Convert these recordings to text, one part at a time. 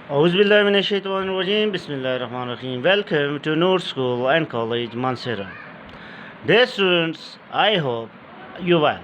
أعوذ بالله من الشيطان الرجيم بسم الله الرحمن الرحيم. Welcome to Noor School and College Mansehra. Dear students, I hope you well.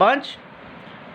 5,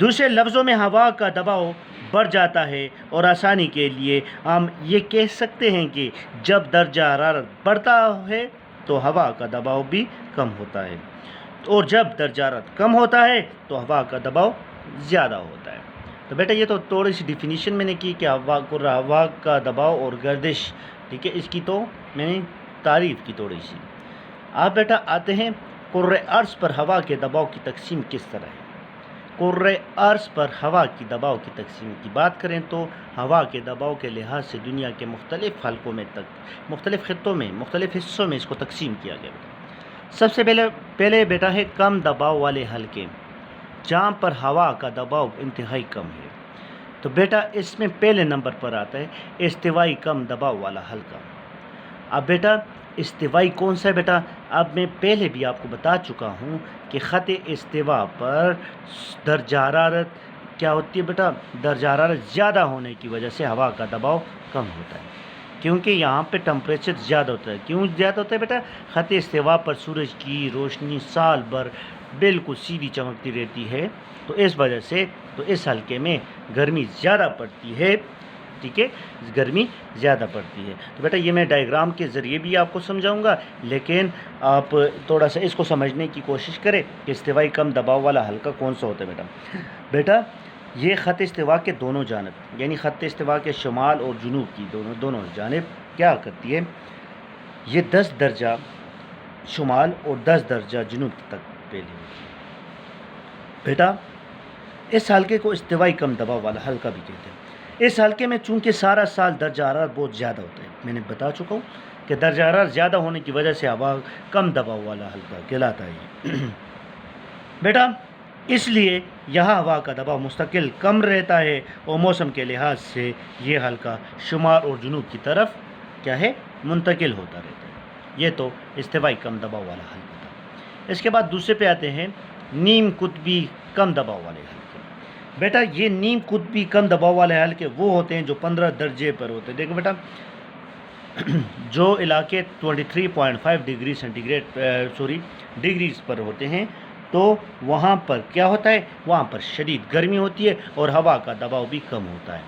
دوسرے لفظوں میں ہوا کا دباؤ بڑھ جاتا ہے، اور آسانی کے لیے ہم یہ کہہ سکتے ہیں کہ جب درجہ حرارت بڑھتا ہے تو ہوا کا دباؤ بھی کم ہوتا ہے، اور جب درجہ حرارت کم ہوتا ہے تو ہوا کا دباؤ زیادہ ہوتا ہے۔ تو بیٹا یہ تو تھوڑی سی ڈیفینیشن میں نے کی کہ ہوا کا دباؤ اور گردش، ٹھیک ہے، اس کی تو میں نے تعریف کی تھوڑی سی۔ آپ بیٹا آتے ہیں کرۂ ارض پر ہوا کے دباؤ کی تقسیم کس طرح ہے۔ کرۂ ارض پر ہوا کی دباؤ کی تقسیم کی بات کریں تو ہوا کے دباؤ کے لحاظ سے دنیا کے مختلف حلقوں میں مختلف خطوں میں مختلف حصوں میں اس کو تقسیم کیا گیا۔ سب سے پہلے بیٹا ہے کم دباؤ والے حلقے، جہاں پر ہوا کا دباؤ انتہائی کم ہے۔ تو بیٹا اس میں پہلے نمبر پر آتا ہے استوائی کم دباؤ والا حلقہ۔ اب بیٹا استوائی کون سا ہے بیٹا؟ اب میں پہلے بھی آپ کو بتا چکا ہوں کہ خط استوا پر درجہ حرارت کیا ہوتی ہے بیٹا؟ درجہ حرارت زیادہ ہونے کی وجہ سے ہوا کا دباؤ کم ہوتا ہے، کیونکہ یہاں پہ ٹمپریچر زیادہ ہوتا ہے۔ کیوں زیادہ ہوتا ہے بیٹا؟ خط استوا پر سورج کی روشنی سال بھر بالکل سیدھی چمکتی رہتی ہے، تو اس وجہ سے تو اس حلقے میں گرمی زیادہ پڑتی ہے، ٹھیک ہے، گرمی زیادہ پڑتی ہے۔ تو بیٹا یہ میں ڈائیگرام کے ذریعے بھی آپ کو سمجھاؤں گا، لیکن آپ تھوڑا سا اس کو سمجھنے کی کوشش کریں کہ استوائی کم دباؤ والا حلقہ کون سا ہوتا ہے بیٹا۔ بیٹا یہ خط استوا کے دونوں جانب، یعنی خط استوا کے شمال اور جنوب کی دونوں جانب کیا کرتی ہے، یہ 10 درجہ شمال اور 10 درجہ جنوب تک پھیلی ہوتی ہے۔ بیٹا اس حلقے کو استوائی کم دباؤ والا حلقہ بھی کہتے ہیں۔ اس حلقے میں چونکہ سارا سال درجہ حرارت بہت زیادہ ہوتا ہے، میں نے بتا چکا ہوں کہ درجہ حرارت زیادہ ہونے کی وجہ سے ہوا کم دباؤ والا حلقہ کہلاتا ہے۔ بیٹا اس لیے یہاں ہوا کا دباؤ مستقل کم رہتا ہے، اور موسم کے لحاظ سے یہ حلقہ شمال اور جنوب کی طرف کیا ہے، منتقل ہوتا رہتا ہے۔ یہ تو استوائی کم دباؤ والا حلقہ تھا۔ اس کے بعد دوسرے پہ آتے ہیں نیم قطبی کم دباؤ والے حلقے۔ بیٹا یہ نیم قطبی کم دباؤ والے حلقے وہ ہوتے ہیں جو 15 درجے پر ہوتے ہیں۔ دیکھو بیٹا جو علاقے 23.5 ڈگری سینٹی ڈگریز پر ہوتے ہیں، تو وہاں پر کیا ہوتا ہے، وہاں پر شدید گرمی ہوتی ہے اور ہوا کا دباؤ بھی کم ہوتا ہے۔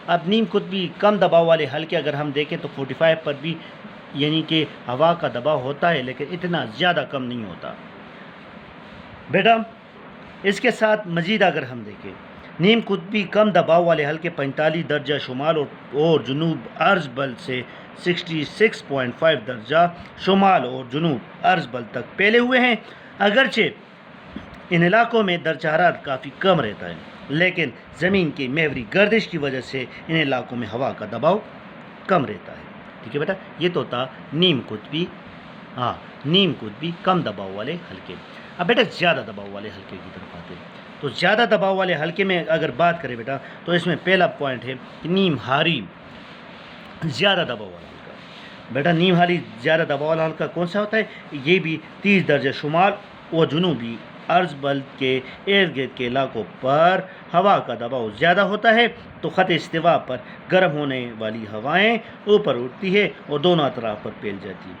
اب نیم قطبی کم دباؤ والے حلقے اگر ہم دیکھیں تو 45 پر بھی یعنی کہ ہوا کا دباؤ ہوتا ہے، لیکن اتنا زیادہ کم نہیں ہوتا۔ بیٹا اس کے ساتھ مزید اگر ہم دیکھیں نیم قطبی کم دباؤ والے حلقے 45 درجہ شمال اور جنوب عرض بل سے 66.5 درجہ شمال اور جنوب عرض بل تک پھیلے ہوئے ہیں۔ اگرچہ ان علاقوں میں درجہ حرارت کافی کم رہتا ہے، لیکن زمین کی محوری گردش کی وجہ سے ان علاقوں میں ہوا کا دباؤ کم رہتا ہے۔ ٹھیک ہے بیٹا، یہ تو تھا نیم قطبی کم دباؤ والے حلقے۔ اب بیٹا زیادہ دباؤ والے حلقے کی طرف آتے ہیں۔ تو زیادہ دباؤ والے حلقے میں اگر بات کریں بیٹا تو اس میں پہلا پوائنٹ ہے نیم ہاری زیادہ دباؤ والا حلقہ۔ بیٹا نیم ہاری زیادہ دباؤ والا حلقہ کون سا ہوتا ہے؟ یہ بھی 30 درجہ شمال و جنوبی عرض بل کے ارد گرد کے علاقوں پر ہوا کا دباؤ زیادہ ہوتا ہے، تو خط استوا پر گرم ہونے والی ہوائیں اوپر اٹھتی ہے اور دونوں اطراف پر پھیل جاتی ہے۔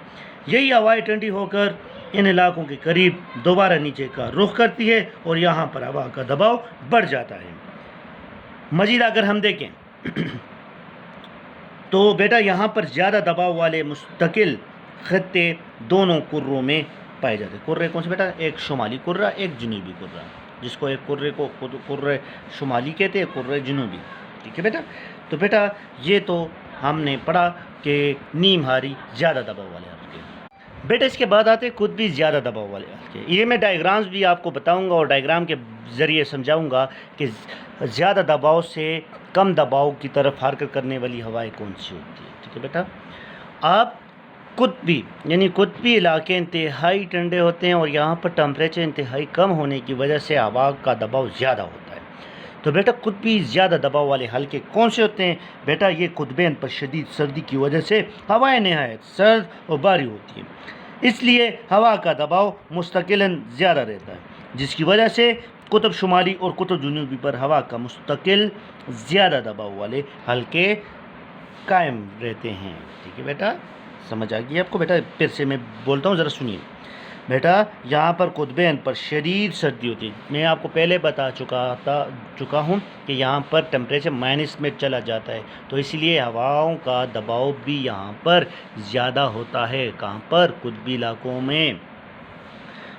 یہی ہوائیں ٹھنڈی ہو کر ان علاقوں کے قریب دوبارہ نیچے کا رخ کرتی ہے اور یہاں پر ہوا کا دباؤ بڑھ جاتا ہے۔ مزید اگر ہم دیکھیں تو بیٹا یہاں پر زیادہ دباؤ والے مستقل خطے دونوں کروں میں پائے جاتے ہیں۔ کرے کون سے بیٹا؟ ایک شمالی کرہ، ایک جنوبی کرہ، جس کو ایک کرے کو کرہ شمالی کہتے ہیں، کرہ جنوبی۔ ٹھیک ہے بیٹا، تو بیٹا یہ تو ہم نے پڑھا کہ نیم ہاری زیادہ دباؤ والے حلقے۔ بیٹا اس کے بعد آتے قطبی زیادہ دباؤ والے حلقے۔ یہ میں ڈائیگرامز بھی آپ کو بتاؤں گا اور ڈائیگرام کے ذریعے سمجھاؤں گا کہ زیادہ دباؤ سے کم دباؤ کی طرف حرکت کرنے والی ہوائیں کون سی ہوتی ہے۔ ٹھیک ہے بیٹا، آپ قطبی یعنی قطبی علاقے انتہائی ٹھنڈے ہوتے ہیں اور یہاں پر ٹمپریچر انتہائی کم ہونے کی وجہ سے ہوا کا دباؤ زیادہ ہوتا ہے۔ تو بیٹا قطبی زیادہ دباؤ والے حلقے کون سے ہوتے ہیں؟ بیٹا یہ قطبین پر شدید سردی کی وجہ سے ہوائیں نہایت سرد اور بھاری ہوتی ہیں، اس لیے ہوا کا دباؤ مستقلاً زیادہ رہتا ہے، جس کی وجہ سے قطب شمالی اور قطب جنوبی پر ہوا کا مستقل زیادہ دباؤ والے حلقے قائم رہتے ہیں۔ ٹھیک ہے بیٹا، سمجھ آ گئی آپ کو؟ بیٹا پھر سے میں بولتا ہوں، ذرا سنیے۔ بیٹا یہاں پر قطبین پر شدید سردی ہوتی ہے. میں آپ کو پہلے بتا چکا ہوں کہ یہاں پر ٹمپریچر مائنس میں چلا جاتا ہے، تو اس لیے ہواؤں کا دباؤ بھی یہاں پر زیادہ ہوتا ہے. کہاں پر؟ قطبی علاقوں میں.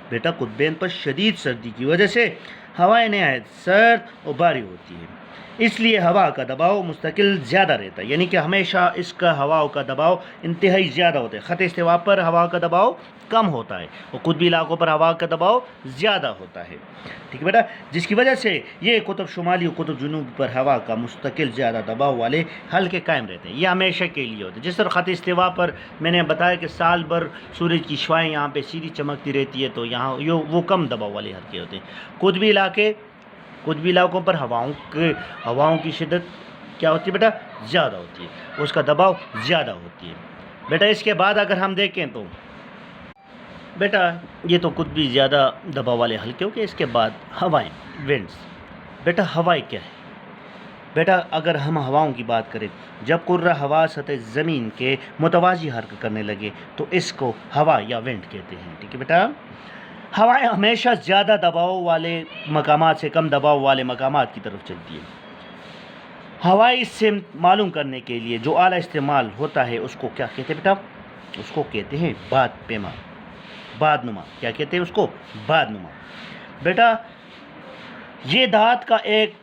بیٹا قطبین پر شدید سردی کی وجہ سے ہوائیں نہایت سرد اور بھاری ہوتی ہیں، اس لیے ہوا کا دباؤ مستقل زیادہ رہتا ہے، یعنی کہ ہمیشہ اس کا ہواؤں کا دباؤ انتہائی زیادہ ہوتا ہے. خط استوا پر ہوا کا دباؤ کم ہوتا ہے اور قطبی علاقوں پر ہوا کا دباؤ زیادہ ہوتا ہے. ٹھیک ہے بیٹا، جس کی وجہ سے یہ قطب شمالی اور قطب جنوبی پر ہوا کا مستقل زیادہ دباؤ والے حلقے قائم رہتے ہیں. یہ ہمیشہ کے لیے ہوتے ہیں. جس طرح خط استوا پر میں نے بتایا کہ سال بھر سورج کی شعاعیں یہاں پہ سیدھی چمکتی رہتی ہے، تو یہاں وہ کم دباؤ والے حلقے ہوتے ہیں. قطبی علاقوں پر ہواؤں کی شدت کیا ہوتی ہے بیٹا؟ زیادہ ہوتی ہے، اس کا دباؤ زیادہ ہوتی ہے. بیٹا اس کے بعد اگر ہم دیکھیں تو بیٹا یہ تو قطبی زیادہ دباؤ والے حلقے ہو گئے. اس کے بعد ہوائیں، ونڈس. بیٹا ہوائیں کیا ہے؟ بیٹا اگر ہم ہواؤں کی بات کریں، جب قرہ ہوا سطح زمین کے متوازی حرکت کرنے لگے تو اس کو ہوا یا ونڈ کہتے ہیں. ٹھیک ہے بیٹا، ہوائیں ہمیشہ زیادہ دباؤ والے مقامات سے کم دباؤ والے مقامات کی طرف چلتی ہیں. ہوائی سمت معلوم کرنے کے لیے جو آلہ استعمال ہوتا ہے اس کو کیا کہتے ہیں بیٹا؟ اس کو کہتے ہیں باد نما. کیا کہتے ہیں اس کو؟ باد نما. بیٹا یہ دھات کا ایک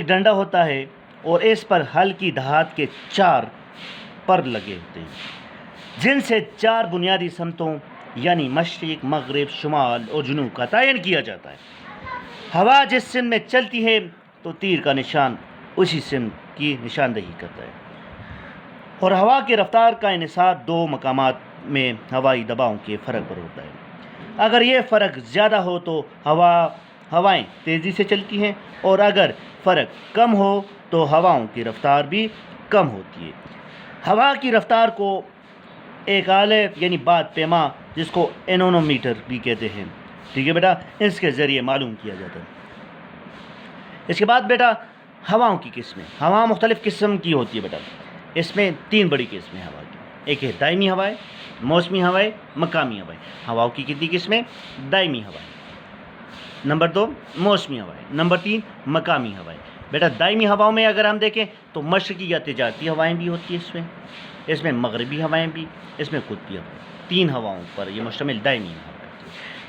ڈنڈا ہوتا ہے اور اس پر ہلکی دھات کے 4 پر لگے ہوتے ہیں، جن سے 4 بنیادی سمتوں یعنی مشرق، مغرب، شمال اور جنوب کا تعین کیا جاتا ہے. ہوا جس سمت میں چلتی ہے تو تیر کا نشان اسی سمت کی نشاندہی کرتا ہے. اور ہوا کی رفتار کا انحصار 2 مقامات میں ہوائی دباؤ کے فرق پر ہوتا ہے. اگر یہ فرق زیادہ ہو تو ہوائیں تیزی سے چلتی ہیں، اور اگر فرق کم ہو تو ہواؤں کی رفتار بھی کم ہوتی ہے. ہوا کی رفتار کو ایک آلے یعنی باد پیما، جس کو اینونومیٹر بھی کہتے ہیں، ٹھیک ہے بیٹا، اس کے ذریعے معلوم کیا جاتا ہے. اس کے بعد بیٹا ہواؤں کی قسمیں. ہوا مختلف قسم کی ہوتی ہے بیٹا. اس میں 3 بڑی قسمیں ہوا کی. ایک ہے دائمی ہوائیں، موسمی ہوائیں، مقامی ہوائیں. ہواؤں کی کتنی قسمیں؟ دائمی ہوائیں. نمبر 2 موسمی ہوائیں. نمبر 3 مقامی ہوائیں. بیٹا دائمی ہواؤں میں اگر ہم دیکھیں تو مشرقی یا تجارتی ہوائیں بھی ہوتی ہیں. اس میں مغربی ہوائیں بھی، اس میں قطبی ہوائیں. 3 ہواؤں پر یہ مشتمل دائمی ہوائیں.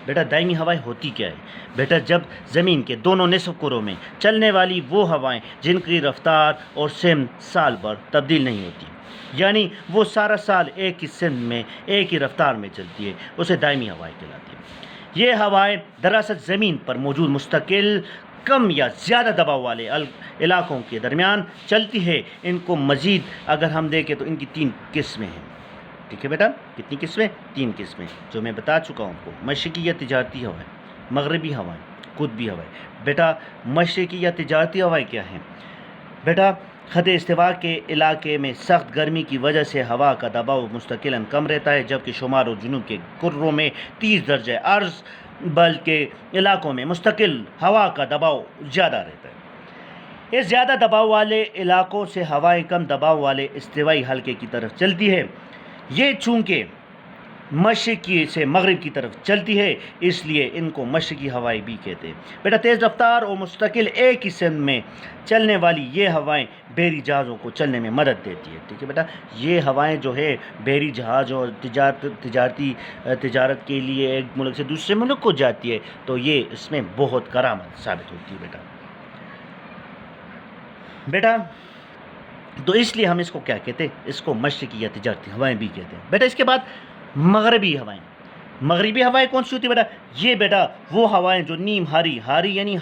بیٹا دائمی ہوائیں ہوتی کیا ہے؟ بیٹا جب زمین کے دونوں نصف کروں میں چلنے والی وہ ہوائیں جن کی رفتار اور سمت سال بھر تبدیل نہیں ہوتی، یعنی وہ سارا سال ایک ہی سمت میں ایک ہی رفتار میں چلتی ہے، اسے دائمی ہوائیں کہلاتی ہیں. یہ ہوائیں دراصل زمین پر موجود مستقل کم یا زیادہ دباؤ والے علاقوں کے درمیان چلتی ہے. ان کو مزید اگر ہم دیکھیں تو ان کی 3 قسمیں ہیں. ٹھیک ہے بیٹا، کتنی قسمیں؟ 3 قسمیں جو میں بتا چکا ہوں آپ کو. مشرقی یا تجارتی ہوائیں، مغربی ہوائیں، قطبی ہوائیں. بیٹا مشرقی یا تجارتی ہوائیں کیا ہیں؟ بیٹا خط استوا کے علاقے میں سخت گرمی کی وجہ سے ہوا کا دباؤ مستقلاً کم رہتا ہے، جبکہ شمال اور جنوب کے کروں میں 30 درجہ عرض بلکہ علاقوں میں مستقل ہوا کا دباؤ زیادہ رہتا ہے. اس زیادہ دباؤ والے علاقوں سے ہوائیں کم دباؤ والے استوائی حلقے کی طرف چلتی ہے. یہ چونکہ مشرقی سے مغرب کی طرف چلتی ہے اس لیے ان کو مشرقی ہوائیں بھی کہتے ہیں. بیٹا تیز رفتار اور مستقل ایک ہی سمت میں چلنے والی یہ ہوائیں بحری جہازوں کو چلنے میں مدد دیتی ہے. ٹھیک ہے بیٹا، یہ ہوائیں جو ہے بحری جہاز اور تجارت کے لیے ایک ملک سے دوسرے ملک کو جاتی ہے، تو یہ اس میں بہت کارآمد ثابت ہوتی ہے. بیٹا تو اس لیے ہم اس کو کیا کہتے ہیں؟ اس کو مشرقی یا تجارتی ہوائیں بھی کہتے ہیں. بیٹا اس کے بعد مغربی ہوائیں. مغربی ہوائیں کون سی ہوتی ہے بیٹا؟ یہ بیٹا وہ ہوائیں جو نیم ہاری یعنی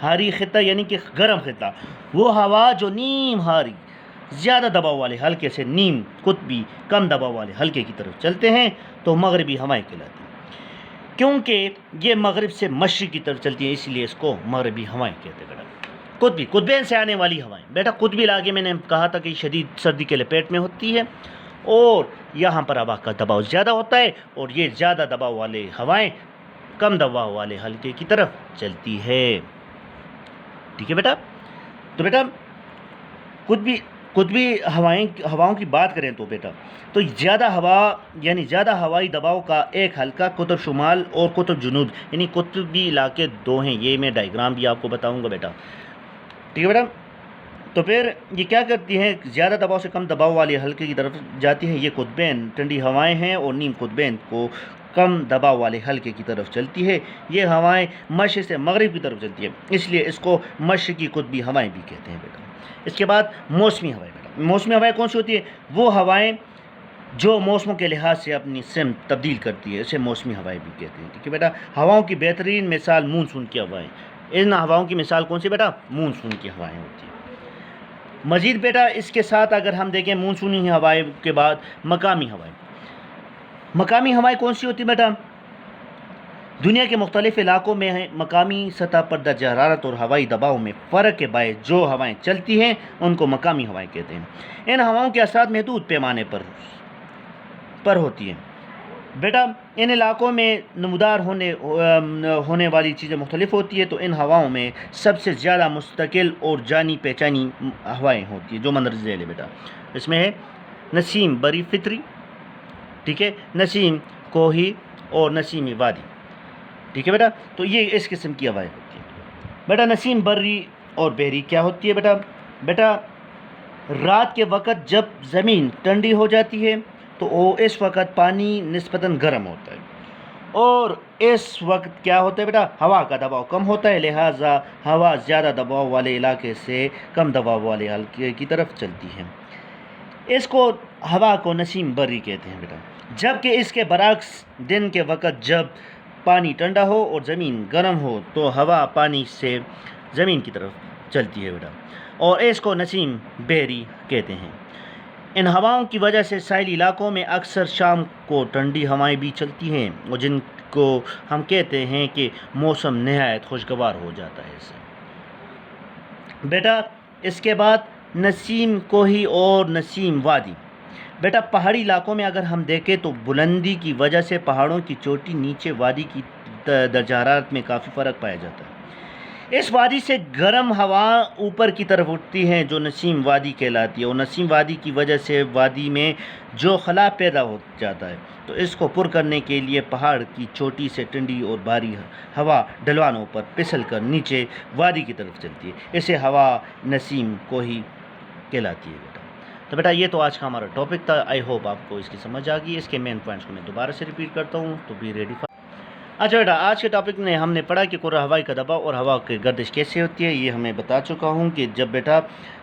ہاری خطہ یعنی کہ گرم خطہ، وہ ہوا جو نیم ہاری زیادہ دباؤ والے حلقے سے نیم قطبی کم دباؤ والے حلقے کی طرف چلتے ہیں تو مغربی ہوائیں کہلاتی ہیں. کیونکہ یہ مغرب سے مشرق کی طرف چلتی ہیں اس لیے اس کو مغربی ہوائیں کہتے ہیں. بیٹا قطبین سے آنے والی ہوائیں. بیٹا قطبی علاقے میں نے کہا تھا کہ شدید سردی کے لپیٹ میں ہوتی ہے اور یہاں پر ہوا کا دباؤ زیادہ ہوتا ہے، اور یہ زیادہ دباؤ والے ہوائیں کم دباؤ والے حلقے کی طرف چلتی ہے. ٹھیک ہے بیٹا، تو بیٹا قطبی ہواؤں کی بات کریں تو بیٹا تو زیادہ ہوا یعنی زیادہ ہوائی دباؤ کا ایک حلقہ قطب شمال اور قطب جنوب یعنی قطبی علاقے دو ہیں. یہ میں ڈائیگرام بھی آپ کو بتاؤں گا بیٹا. ٹھیک ہے بیٹا. تو پھر یہ کیا کرتی ہیں؟ زیادہ دباؤ سے کم دباؤ والے حلقے کی طرف جاتی ہیں. یہ قطبین ٹھنڈی ہوائیں ہیں اور نیم قطبین کو کم دباؤ والے حلقے کی طرف چلتی ہے. یہ ہوائیں مشرق سے مغرب کی طرف چلتی ہیں، اس لیے اس کو مشرقی قطبی ہوائیں بھی کہتے ہیں بیٹا. اس کے بعد موسمی ہوائیں بیٹا. موسمی ہوائیں کون سی ہوتی ہیں؟ وہ ہوائیں جو موسموں کے لحاظ سے اپنی سمت تبدیل کرتی ہے، اسے موسمی ہوائیں بھی کہتے ہیں. ٹھیک ہے بیٹا. ہواؤں کی بہترین مثال مونسون کی ہوائیں. ان ہواؤں کی مثال کون سی بیٹا؟ مونسون کی ہوائیں ہوتی ہیں. مزید بیٹا اس کے ساتھ اگر ہم دیکھیں مونسونی ہوائیں کے بعد مقامی ہوائیں. مقامی ہوائیں کون سی ہوتی بیٹا؟ دنیا کے مختلف علاقوں میں مقامی سطح پر درجہ حرارت اور ہوائی دباؤ میں فرق کے باعث جو ہوائیں چلتی ہیں ان کو مقامی ہوائیں کہتے ہیں. ان ہواؤں کے اثرات محدود پیمانے پر ہوتی ہیں بیٹا. ان علاقوں میں نمودار ہونے والی چیزیں مختلف ہوتی ہیں. تو ان ہواؤں میں سب سے زیادہ مستقل اور جانی پہچانی ہوائیں ہوتی ہیں جو مندرجہ ذیل ہے بیٹا. اس میں ہے نسیم بری فطری، ٹھیک ہے، نسیم کوہی اور نسیم وادی. ٹھیک ہے بیٹا. تو یہ اس قسم کی ہوائیں ہوتی ہیں بیٹا. نسیم بری اور بحری کیا ہوتی ہے بیٹا؟ بیٹا رات کے وقت جب زمین ٹھنڈی ہو جاتی ہے تو اس وقت پانی نسبتاً گرم ہوتا ہے اور اس وقت کیا ہوتا ہے بیٹا؟ ہوا کا دباؤ کم ہوتا ہے، لہٰذا ہوا زیادہ دباؤ والے علاقے سے کم دباؤ والے حلقے کی طرف چلتی ہے. اس کو ہوا کو نسیم بری کہتے ہیں بیٹا. جبکہ اس کے برعکس دن کے وقت جب پانی ٹھنڈا ہو اور زمین گرم ہو تو ہوا پانی سے زمین کی طرف چلتی ہے بیٹا اور اس کو نسیم بحری کہتے ہیں. ان ہواؤں کی وجہ سے ساحلی علاقوں میں اکثر شام کو ٹھنڈی ہوائیں بھی چلتی ہیں اور جن کو ہم کہتے ہیں کہ موسم نہایت خوشگوار ہو جاتا ہے اس سے بیٹا. اس کے بعد نسیم کوہی اور نسیم وادی. بیٹا پہاڑی علاقوں میں اگر ہم دیکھیں تو بلندی کی وجہ سے پہاڑوں کی چوٹی نیچے وادی کی درجہ حرارت میں کافی فرق پایا جاتا ہے. اس وادی سے گرم ہوا اوپر کی طرف اٹھتی ہیں جو نسیم وادی کہلاتی ہے اور نسیم وادی کی وجہ سے وادی میں جو خلا پیدا ہو جاتا ہے تو اس کو پر کرنے کے لیے پہاڑ کی چوٹی سے ٹھنڈی اور بھاری ہوا ڈھلوانوں پر پھسل کر نیچے وادی کی طرف چلتی ہے. اسے ہوا نسیم کوہی کہلاتی ہے بیٹا. تو بیٹا یہ تو آج کا ہمارا ٹاپک تھا. آئی ہوپ آپ کو اس کی سمجھ آ گئی. اس کے مین پوائنٹس کو میں دوبارہ سے ریپیٹ کرتا ہوں تو بی ریڈی فار. اچھا بیٹا آج کے ٹاپک میں ہم نے پڑھا کہ کرۂ ہوائی کا دباؤ اور ہوا کی گردش کیسے ہوتی ہے. یہ ہمیں بتا چکا ہوں کہ جب بیٹا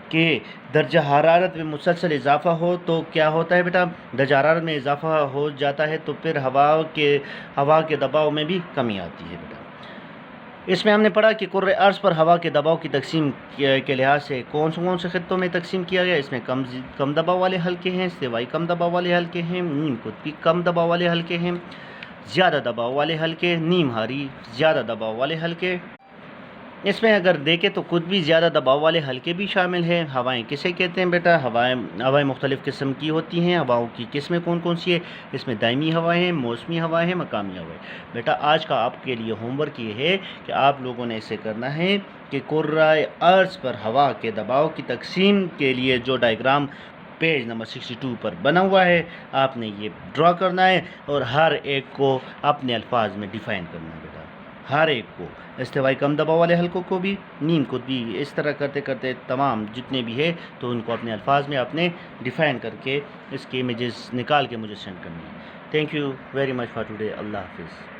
کہ درجہ حرارت میں مسلسل اضافہ ہو تو کیا ہوتا ہے بیٹا؟ درجہ حرارت میں اضافہ ہو جاتا ہے تو پھر ہوا کے دباؤ میں بھی کمی آتی ہے بیٹا. اس میں ہم نے پڑھا کہ کرۂ ارض پر ہوا کے دباؤ کی تقسیم کے لحاظ سے کون سے خطوں میں تقسیم کیا گیا. اس میں کم دباؤ والے حلقے ہیں، استوائی کم دباؤ والے حلقے ہیں، نیم قطبی کم دباؤ والے حلقے ہیں، زیادہ دباؤ والے حلقے، نیم ہاری زیادہ دباؤ والے حلقے. اس میں اگر دیکھیں تو قطبی زیادہ دباؤ والے حلقے بھی شامل ہیں. ہوائیں کسے کہتے ہیں بیٹا؟ ہوائیں مختلف قسم کی ہوتی ہیں. ہواؤں کی قسمیں کون سی ہے؟ اس میں دائمی ہوائیں ہیں، موسمی ہوائیں ہیں، مقامی ہوائیں. بیٹا آج کا آپ کے لیے ہوم ورک یہ ہے کہ آپ لوگوں نے اسے کرنا ہے کہ کرۂ ارض پر ہوا کے دباؤ کی تقسیم کے لیے جو ڈائیگرام پیج نمبر 62 پر بنا ہوا ہے آپ نے یہ ڈرا کرنا ہے اور ہر ایک کو اپنے الفاظ میں ڈیفائن کرنا ہے بیٹا. ہر ایک کو، استوائی کم دباؤ والے حلقوں کو بھی، نیم قطبی، اس طرح کرتے کرتے تمام جتنے بھی ہے تو ان کو اپنے الفاظ میں اپنے ڈیفائن کر کے اس کے امیجز نکال کے مجھے سینڈ کرنی ہے. Thank you very much for today. اللہ حافظ.